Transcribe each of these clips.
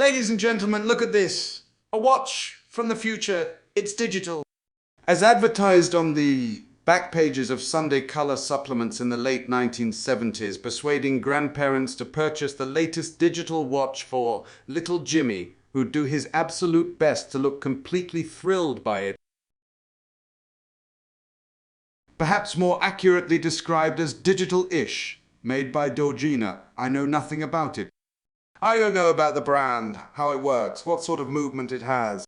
Ladies and gentlemen, look at this. A watch from the future. It's digital. As advertised on the back pages of Sunday color supplements in the late 1970s, persuading grandparents to purchase the latest digital watch for little Jimmy, who'd do his absolute best to look completely thrilled by it. Perhaps more accurately described as digital-ish, made by Dugena. I know nothing about it. I don't know about the brand, how it works, what sort of movement it has.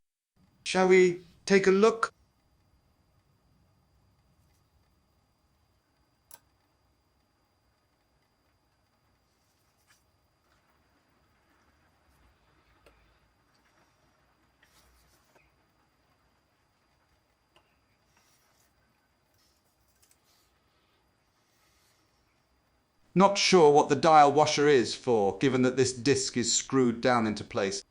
Shall we take a look? Not sure what the dial washer is for, given that this disc is screwed down into place.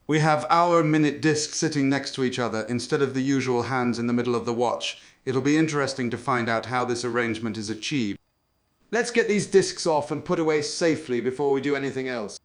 We have hour-minute discs sitting next to each other instead of the usual hands in the middle of the watch. It'll be interesting to find out how this arrangement is achieved. Let's get these discs off and put away safely before we do anything else.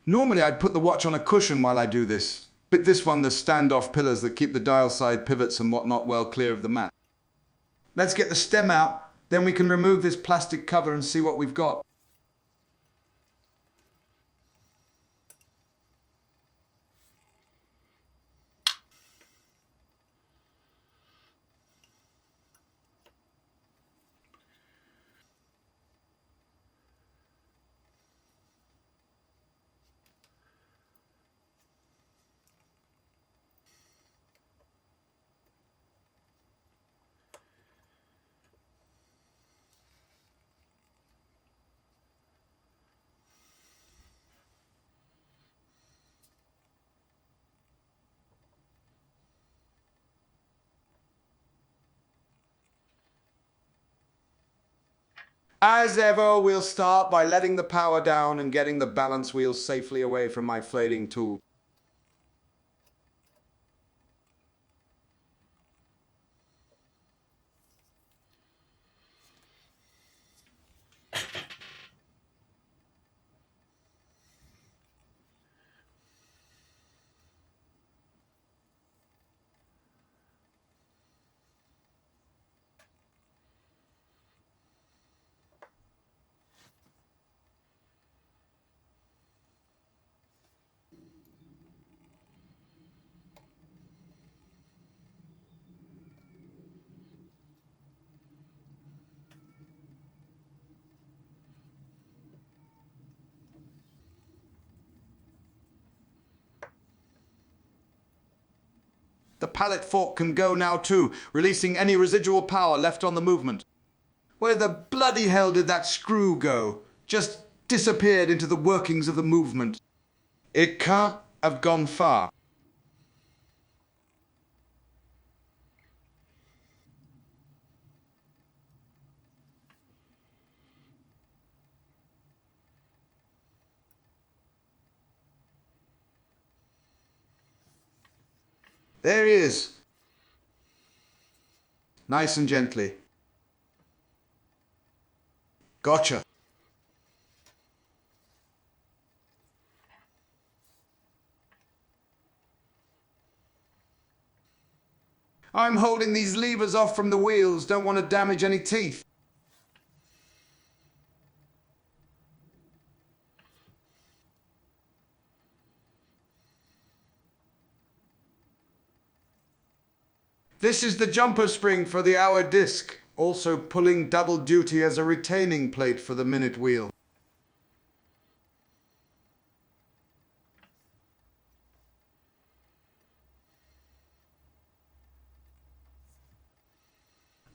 Normally I'd put the watch on a cushion while I do this, but this one there's standoff pillars that keep the dial side pivots and whatnot well clear of the mat. Let's get the stem out, then we can remove this plastic cover and see what we've got. As ever, we'll start by letting the power down and getting the balance wheel safely away from my flading tool. The pallet fork can go now too, releasing any residual power left on the movement. Where the bloody hell did that screw go? Just disappeared into the workings of the movement. It can't have gone far. There he is. Nice and gently. Gotcha. I'm holding these levers off from the wheels, don't want to damage any teeth. This is the jumper spring for the hour disc, also pulling double duty as a retaining plate for the minute wheel.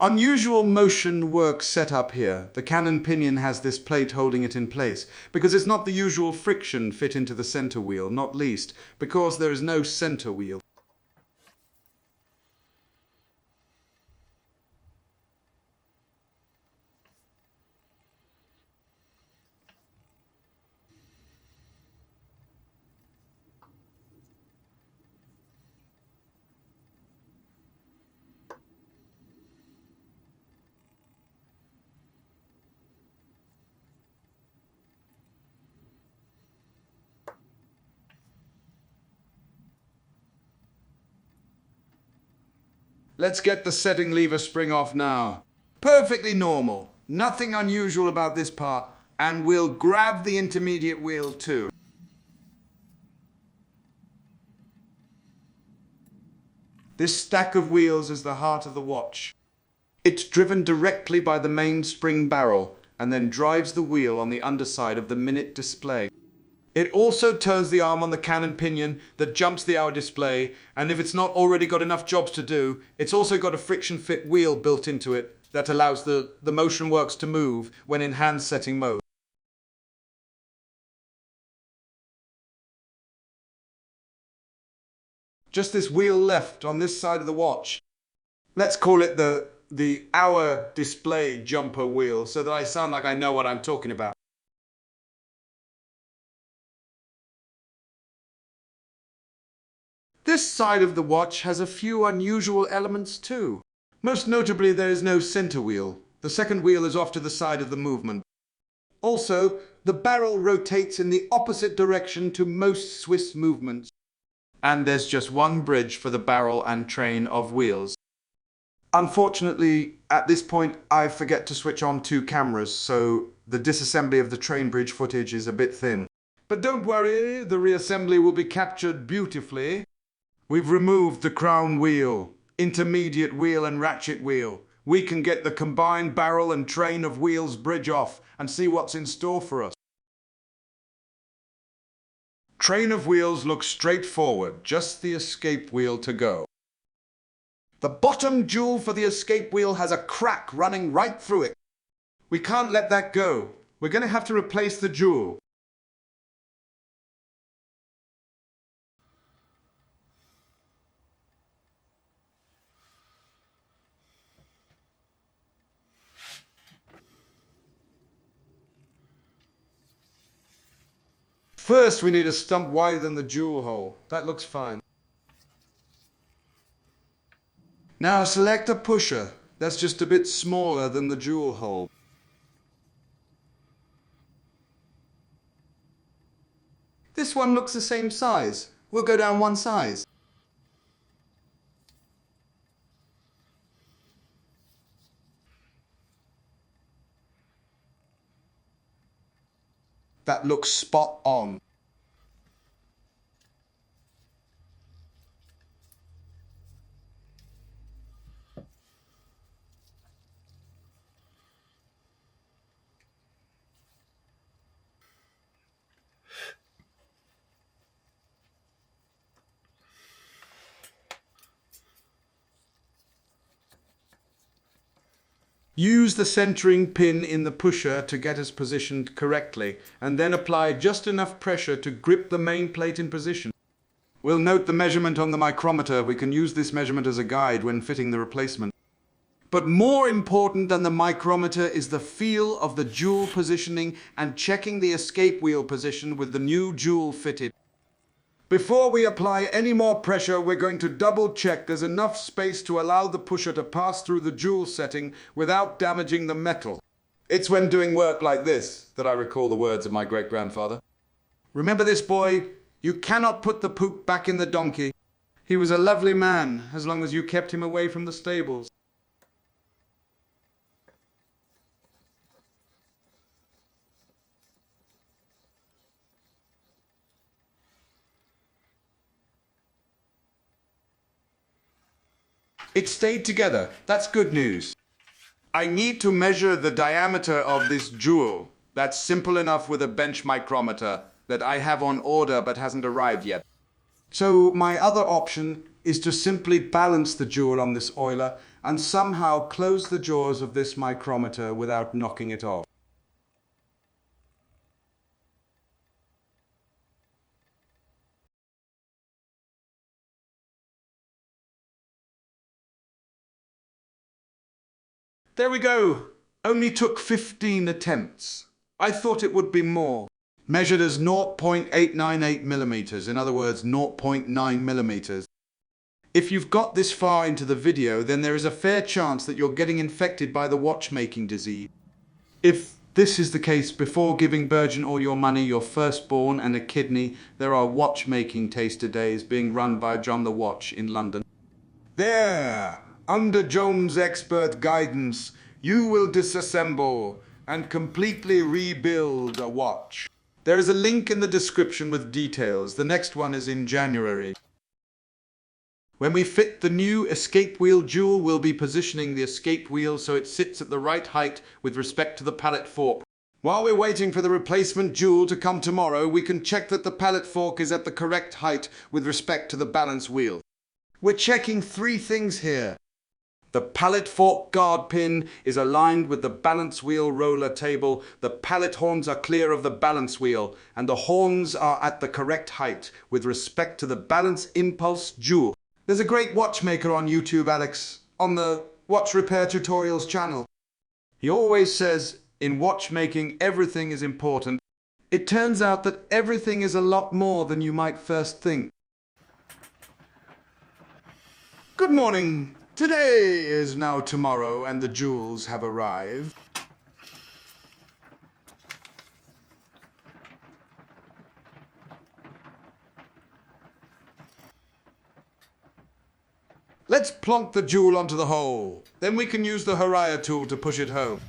Unusual motion work set up here. The cannon pinion has this plate holding it in place, because it's not the usual friction fit into the center wheel, not least because there is no center wheel. Let's get the setting lever spring off now. Perfectly normal. Nothing unusual about this part. And we'll grab the intermediate wheel too. This stack of wheels is the heart of the watch. It's driven directly by the main spring barrel and then drives the wheel on the underside of the minute display. It also turns the arm on the cannon pinion that jumps the hour display, and if it's not already got enough jobs to do, it's also got a friction fit wheel built into it that allows the motion works to move when in hand setting mode. Just this wheel left on this side of the watch. Let's call it the hour display jumper wheel so that I sound like I know what I'm talking about. This side of the watch has a few unusual elements too. Most notably, there is no center wheel. The second wheel is off to the side of the movement. Also, the barrel rotates in the opposite direction to most Swiss movements. And there's just one bridge for the barrel and train of wheels. Unfortunately, at this point, I forget to switch on 2 cameras, so the disassembly of the train bridge footage is a bit thin. But don't worry, the reassembly will be captured beautifully. We've removed the crown wheel, intermediate wheel and ratchet wheel. We can get the combined barrel and train of wheels bridge off and see what's in store for us. Train of wheels looks straightforward, just the escape wheel to go. The bottom jewel for the escape wheel has a crack running right through it. We can't let that go. We're going to have to replace the jewel. First, we need a stump wider than the jewel hole. That looks fine. Now select a pusher that's just a bit smaller than the jewel hole. This one looks the same size. We'll go down one size. That looks spot on. Use the centering pin in the pusher to get us positioned correctly, and then apply just enough pressure to grip the main plate in position. We'll note the measurement on the micrometer. We can use this measurement as a guide when fitting the replacement. But more important than the micrometer is the feel of the jewel positioning and checking the escape wheel position with the new jewel fitted. Before we apply any more pressure, we're going to double check there's enough space to allow the pusher to pass through the jewel setting without damaging the metal. It's when doing work like this that I recall the words of my great-grandfather. Remember this, boy? You cannot put the poop back in the donkey. He was a lovely man as long as you kept him away from the stables. It stayed together. That's good news. I need to measure the diameter of this jewel. That's simple enough with a bench micrometer that I have on order but hasn't arrived yet. So my other option is to simply balance the jewel on this oiler and somehow close the jaws of this micrometer without knocking it off. There we go! Only took 15 attempts. I thought it would be more. Measured as 0.898 millimeters, in other words 0.9 millimeters. If you've got this far into the video, then there is a fair chance that you're getting infected by the watchmaking disease. If this is the case, before giving Virgin all your money, your firstborn and a kidney, there are watchmaking taster days being run by John the Watch in London. There, under John's expert guidance, you will disassemble and completely rebuild a watch. There is a link in the description with details. The next one is in January. When we fit the new escape wheel jewel, we'll be positioning the escape wheel so it sits at the right height with respect to the pallet fork. While we're waiting for the replacement jewel to come tomorrow, we can check that the pallet fork is at the correct height with respect to the balance wheel. We're checking 3 things here. The pallet fork guard pin is aligned with the balance wheel roller table, the pallet horns are clear of the balance wheel, and the horns are at the correct height with respect to the balance impulse jewel. There's a great watchmaker on YouTube, Alex, on the Watch Repair Tutorials channel. He always says, in watchmaking everything is important. It turns out that everything is a lot more than you might first think. Good morning. Today is now tomorrow and the jewels have arrived. Let's plonk the jewel onto the hole. Then we can use the Haraya tool to push it home.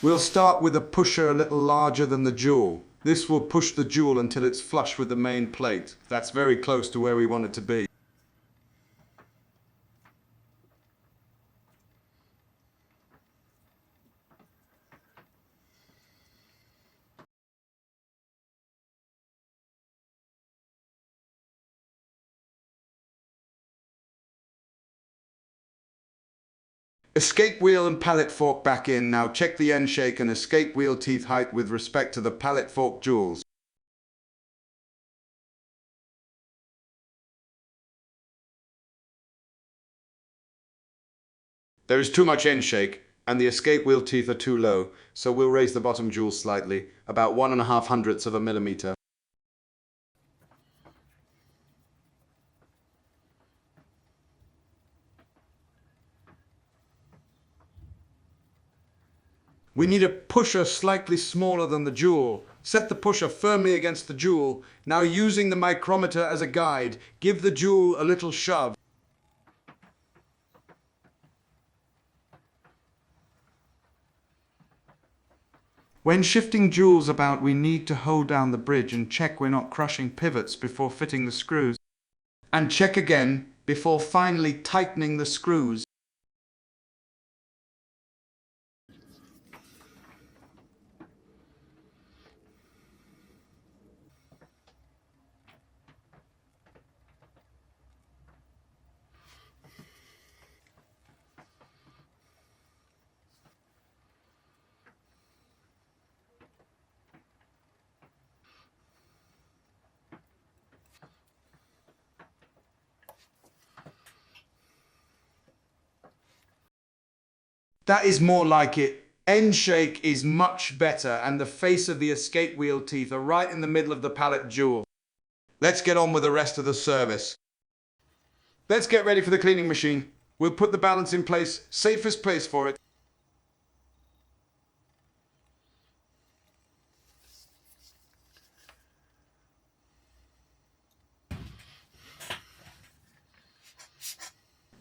We'll start with a pusher a little larger than the jewel. This will push the jewel until it's flush with the main plate. That's very close to where we want it to be. Escape wheel and pallet fork back in. Now check the end shake and escape wheel teeth height with respect to the pallet fork jewels. There is too much end shake and the escape wheel teeth are too low, so we'll raise the bottom jewel slightly, about 1.5 hundredths of a millimeter. We need a pusher slightly smaller than the jewel. Set the pusher firmly against the jewel. Now using the micrometer as a guide, give the jewel a little shove. When shifting jewels about, we need to hold down the bridge and check we're not crushing pivots before fitting the screws. And check again before finally tightening the screws. That is more like it. End shake is much better and the face of the escape wheel teeth are right in the middle of the pallet jewel. Let's get on with the rest of the service. Let's get ready for the cleaning machine. We'll put the balance in place, safest place for it.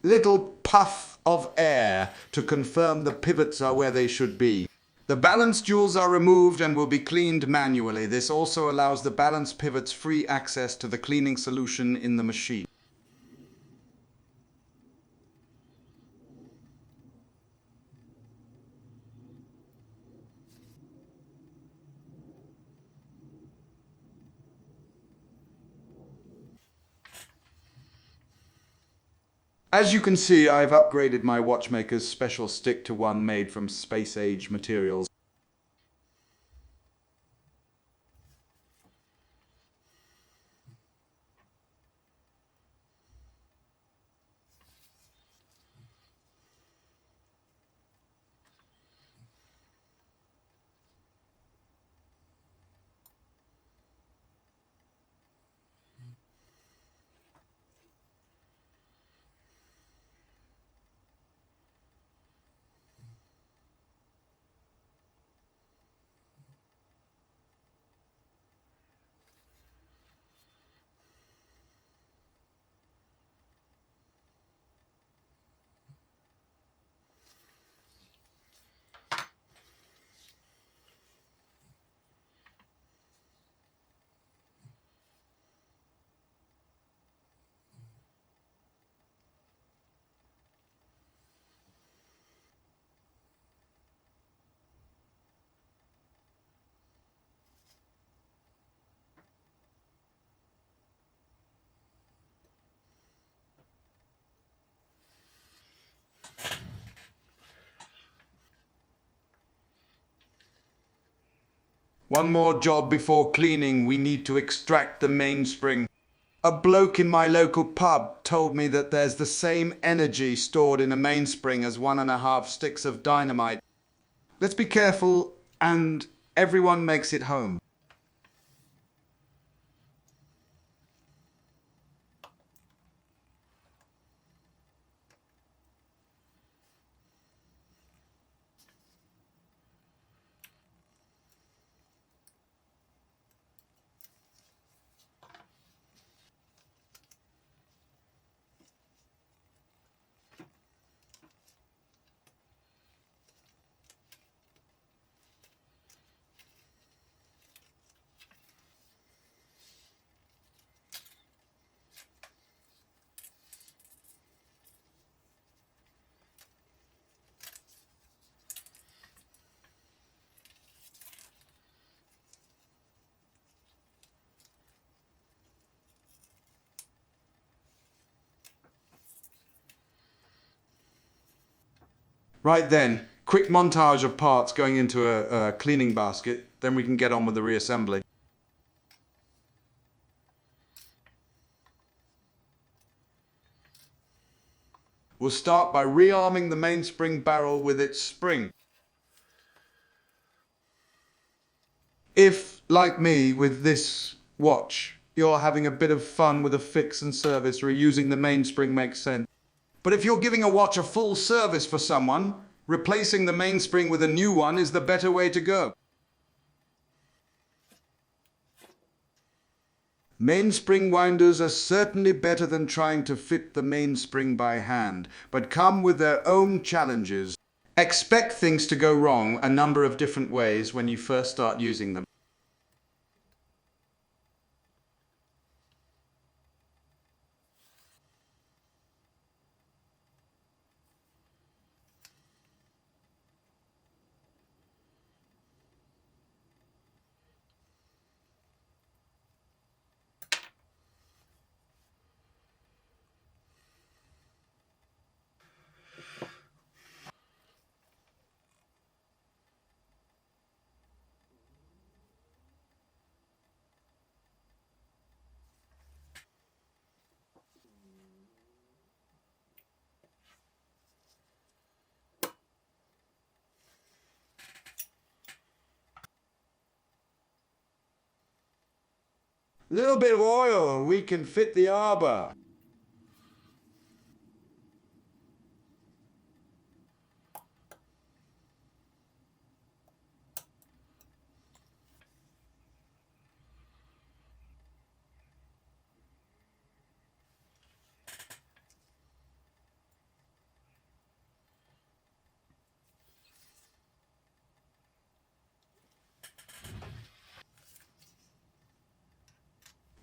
Little puff of air to confirm the pivots are where they should be. The balance jewels are removed and will be cleaned manually. This also allows the balance pivots free access to the cleaning solution in the machine. As you can see, I've upgraded my watchmaker's special stick to one made from space-age materials. One more job before cleaning. We need to extract the mainspring. A bloke in my local pub told me that there's the same energy stored in a mainspring as 1.5 sticks of dynamite. Let's be careful, and everyone makes it home. Right then, quick montage of parts going into a cleaning basket, then we can get on with the reassembly. We'll start by rearming the mainspring barrel with its spring. If, like me, with this watch, you're having a bit of fun with a fix and service, reusing the mainspring makes sense. But if you're giving a watch a full service for someone, replacing the mainspring with a new one is the better way to go. Mainspring winders are certainly better than trying to fit the mainspring by hand, but come with their own challenges. Expect things to go wrong a number of different ways when you first start using them. Little bit of oil, we can fit the arbor.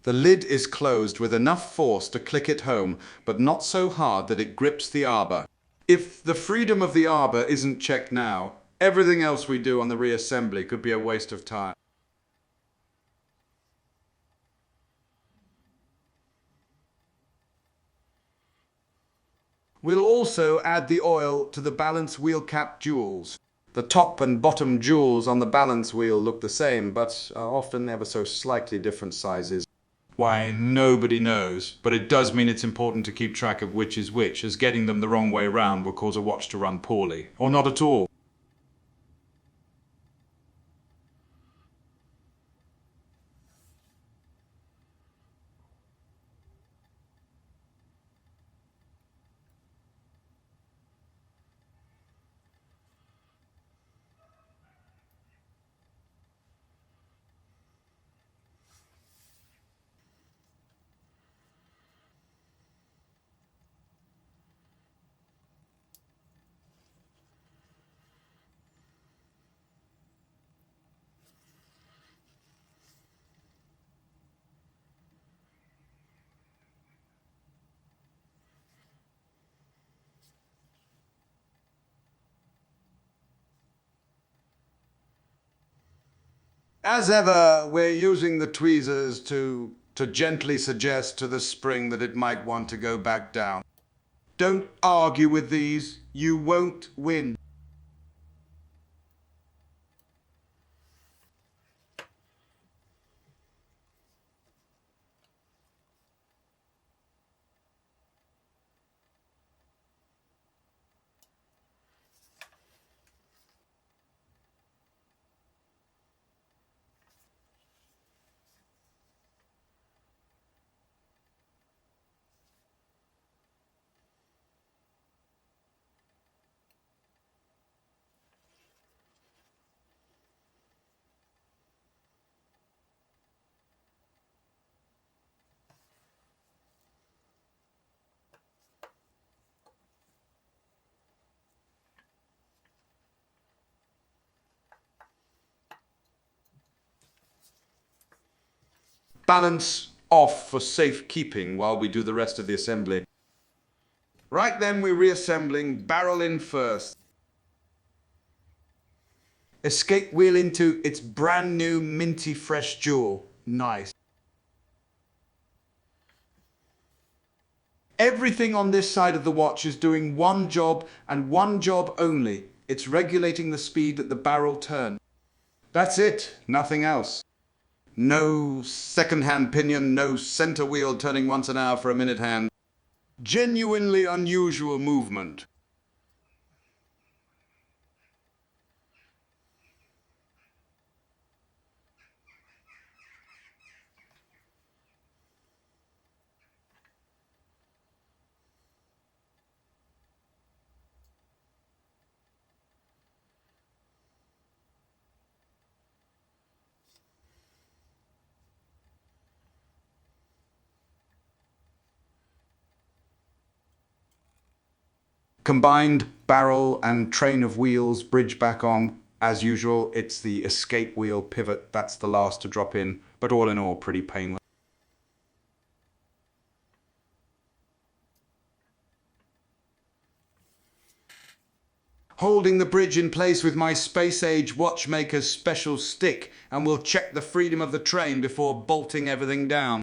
The lid is closed with enough force to click it home, but not so hard that it grips the arbor. If the freedom of the arbor isn't checked now, everything else we do on the reassembly could be a waste of time. We'll also add the oil to the balance wheel cap jewels. The top and bottom jewels on the balance wheel look the same, but are often ever so slightly different sizes. Why, nobody knows, but it does mean it's important to keep track of which is which, as getting them the wrong way round will cause a watch to run poorly, or not at all. As ever, we're using the tweezers to gently suggest to the spring that it might want to go back down. Don't argue with these, you won't win. Balance off for safekeeping while we do the rest of the assembly. Right then, we're reassembling barrel in first. Escape wheel into its brand new minty fresh jewel. Nice. Everything on this side of the watch is doing one job and one job only. It's regulating the speed that the barrel turns. That's it, nothing else. No second-hand pinion, no center wheel turning once an hour for a minute hand. Genuinely unusual movement. Combined barrel and train of wheels bridge back on. As usual, it's the escape wheel pivot that's the last to drop in, but all in all pretty painless. Holding the bridge in place with my space-age watchmaker's special stick, and we'll check the freedom of the train before bolting everything down.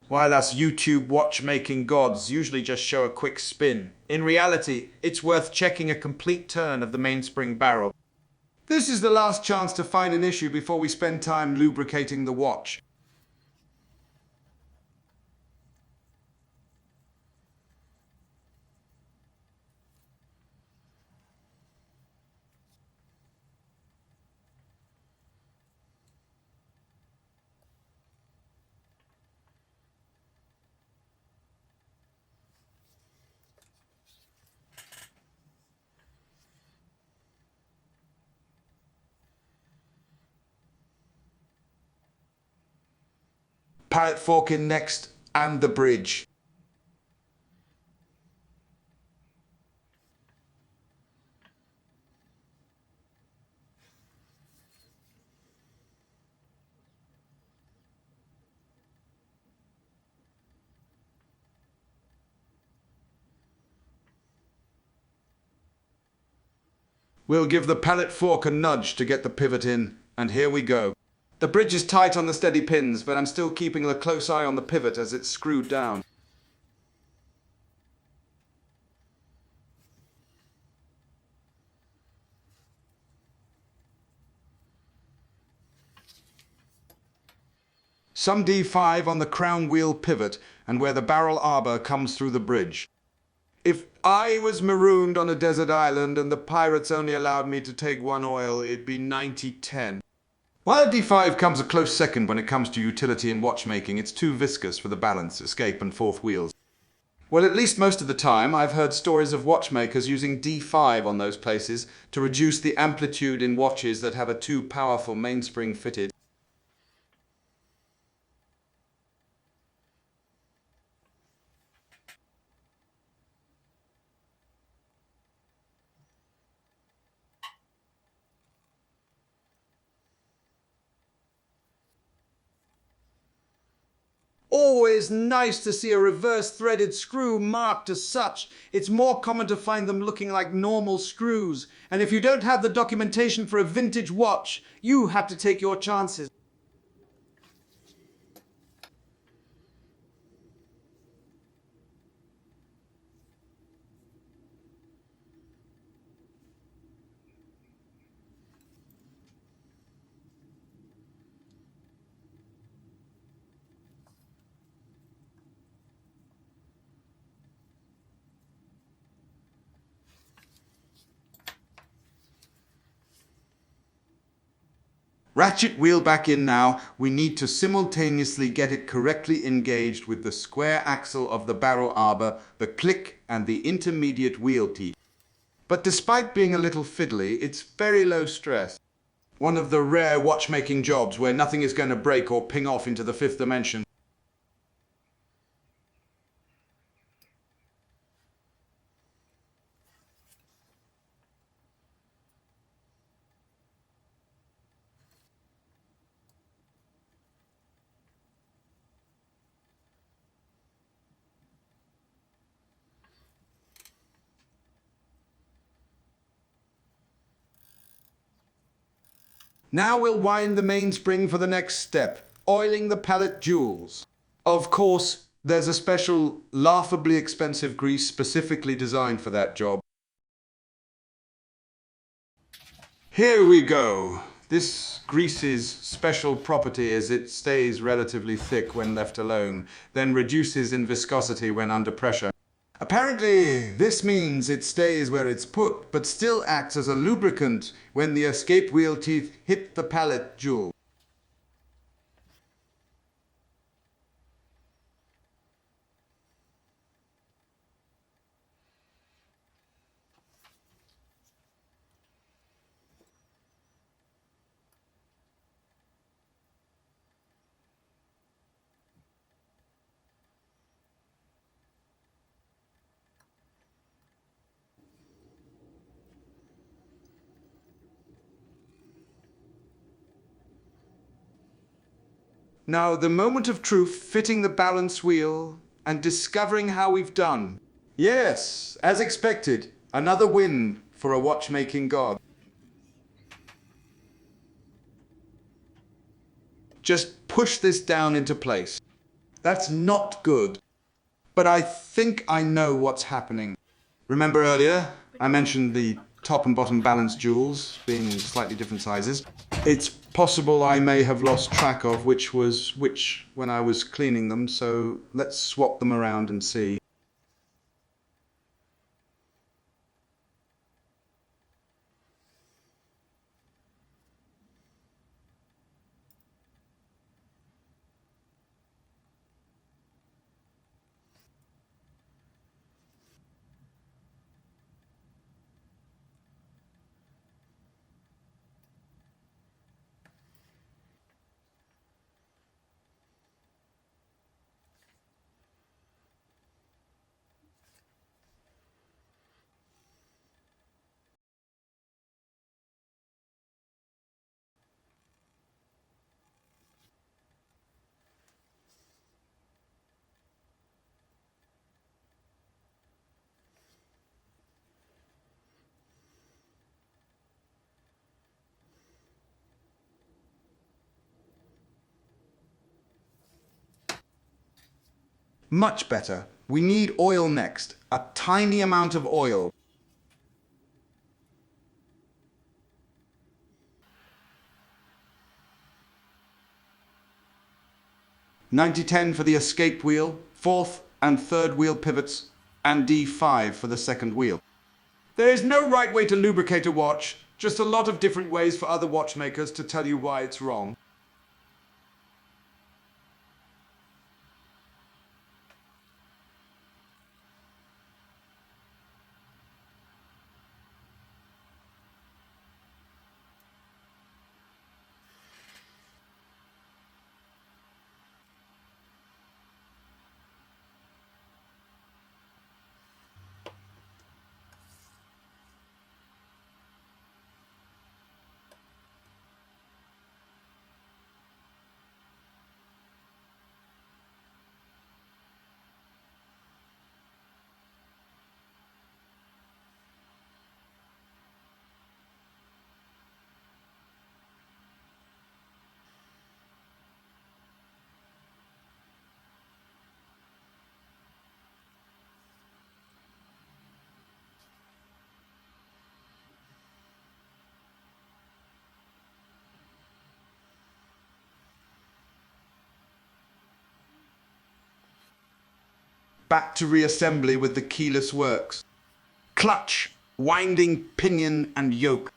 Why, us YouTube watchmaking gods usually just show a quick spin. In reality, it's worth checking a complete turn of the mainspring barrel. This is the last chance to find an issue before we spend time lubricating the watch. Pallet fork in next, and the bridge. We'll give the pallet fork a nudge to get the pivot in, and here we go. The bridge is tight on the steady pins, but I'm still keeping a close eye on the pivot as it's screwed down. some D5 on the crown wheel pivot and where the barrel arbor comes through the bridge. If I was marooned on a desert island and the pirates only allowed me to take one oil, it'd be 90-10. While D5 comes a close second when it comes to utility and watchmaking, it's too viscous for the balance, escape and fourth wheels. Well, at least most of the time, I've heard stories of watchmakers using D5 on those places to reduce the amplitude in watches that have a too powerful mainspring fitted. Always nice to see a reverse threaded screw marked as such. It's more common to find them looking like normal screws. And if you don't have the documentation for a vintage watch, you have to take your chances. Ratchet wheel back in now. We need to simultaneously get it correctly engaged with the square axle of the barrel arbor, the click and the intermediate wheel teeth. But despite being a little fiddly, it's very low stress. One of the rare watchmaking jobs where nothing is going to break or ping off into the fifth dimension. Now we'll wind the mainspring for the next step, oiling the pallet jewels. Of course, there's a special, laughably expensive grease specifically designed for that job. Here we go. This grease's special property is it stays relatively thick when left alone, then reduces in viscosity when under pressure. Apparently, this means it stays where it's put, but still acts as a lubricant when the escape wheel teeth hit the pallet jewel. Now, the moment of truth, fitting the balance wheel and discovering how we've done. Yes, as expected, another win for a watchmaking god. Just push this down into place. That's not good. But I think I know what's happening. Remember earlier, I mentioned the top and bottom balance jewels being slightly different sizes. It's possible I may have lost track of which was which when I was cleaning them, so let's swap them around and see. Much better. We need oil next. A tiny amount of oil. 90-10 for the escape wheel, fourth and third wheel pivots, and D5 for the second wheel. There is no right way to lubricate a watch, just a lot of different ways for other watchmakers to tell you why it's wrong. Back to reassembly with the keyless works. Clutch, winding, pinion, and yoke.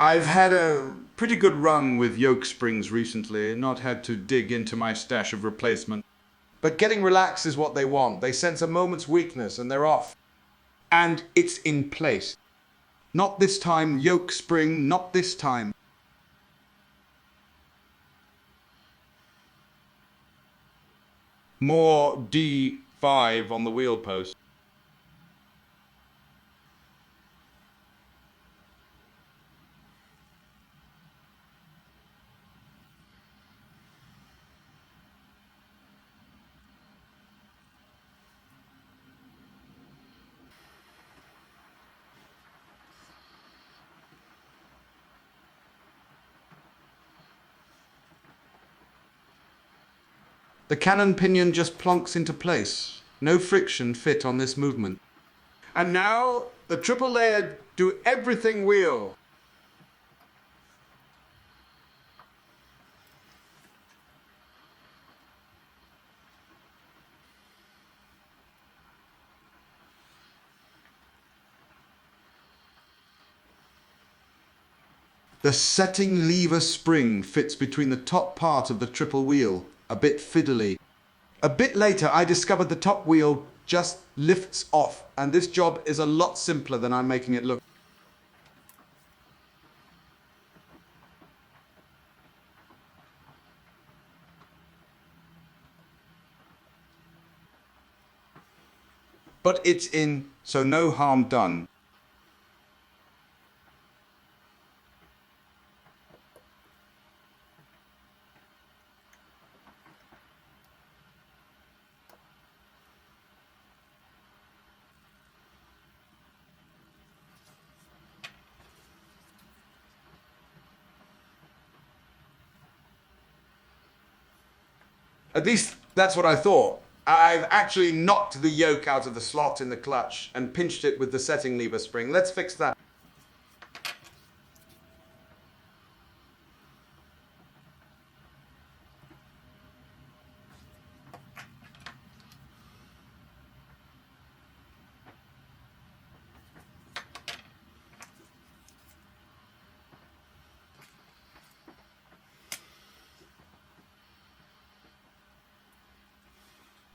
I've had a pretty good run with yoke springs recently, not had to dig into my stash of replacement. But getting relaxed is what they want. They sense a moment's weakness and they're off. And it's in place. Not this time, yoke spring, not this time. More D5 on the wheel post. The cannon pinion just plonks into place. No friction fit on this movement. And now, the triple layered do everything wheel. The setting lever spring fits between the top part of the triple wheel, a bit fiddly. A bit later, I discovered the top wheel just lifts off, and this job is a lot simpler than I'm making it look. But it's in, so no harm done. At least that's what I thought. I've actually knocked the yoke out of the slot in the clutch and pinched it with the setting lever spring. Let's fix that.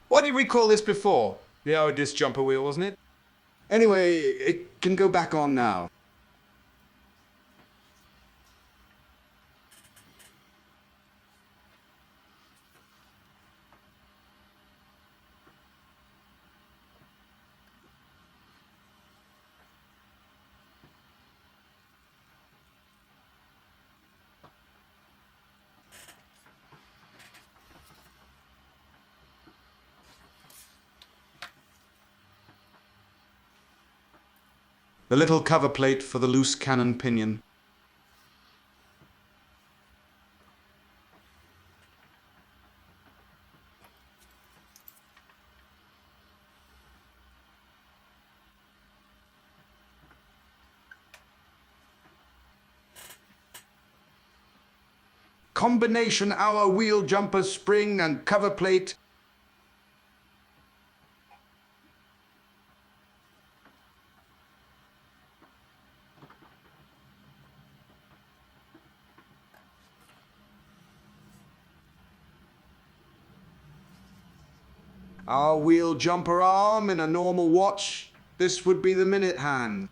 What did we call this before? The disc jumper wheel, wasn't it? Anyway, it can go back on now. The little cover plate for the loose cannon pinion. Combination hour wheel jumper spring and cover plate. Our wheel jumper arm in a normal watch. This would be the minute hand.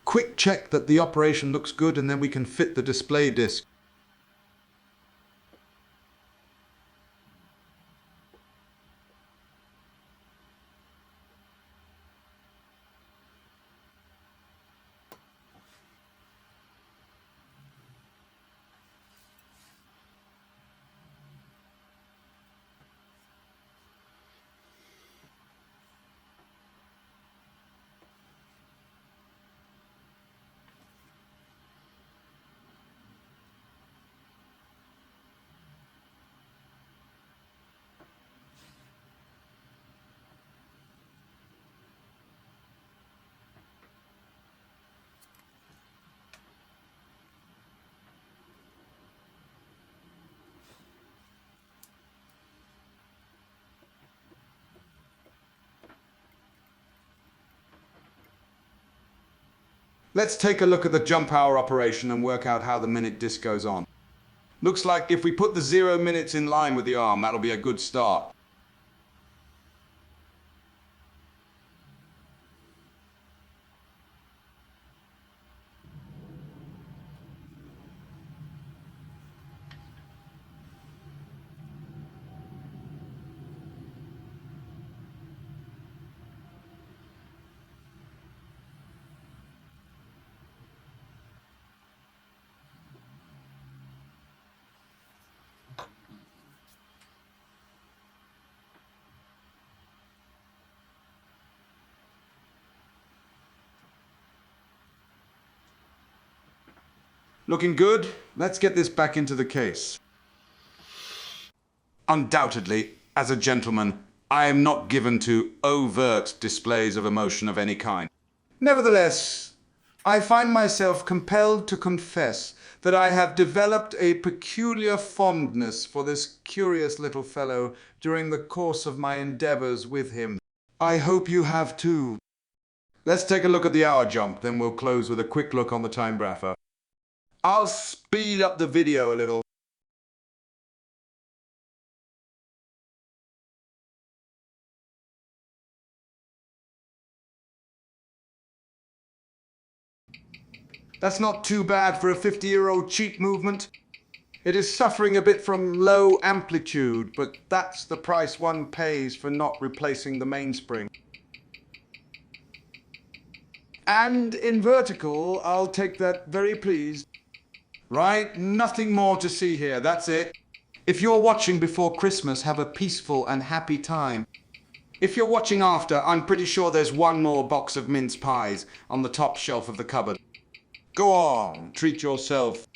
Quick check that the operation looks good and then we can fit the display disc. Let's take a look at the jump hour operation and work out how the minute disc goes on. Looks like if we put the 0 minutes in line with the arm, that'll be a good start. Looking good? Let's get this back into the case. Undoubtedly, as a gentleman, I am not given to overt displays of emotion of any kind. Nevertheless, I find myself compelled to confess that I have developed a peculiar fondness for this curious little fellow during the course of my endeavors with him. I hope you have too. Let's take a look at the hour jump, then we'll close with a quick look on the time grapher. I'll speed up the video a little. That's not too bad for a 50-year-old cheap movement. It is suffering a bit from low amplitude, but that's the price one pays for not replacing the mainspring. And in vertical, I'll take that very pleased. Right, nothing more to see here, that's it. If you're watching before Christmas, have a peaceful and happy time. If you're watching after, I'm pretty sure there's one more box of mince pies on the top shelf of the cupboard. Go on, treat yourself.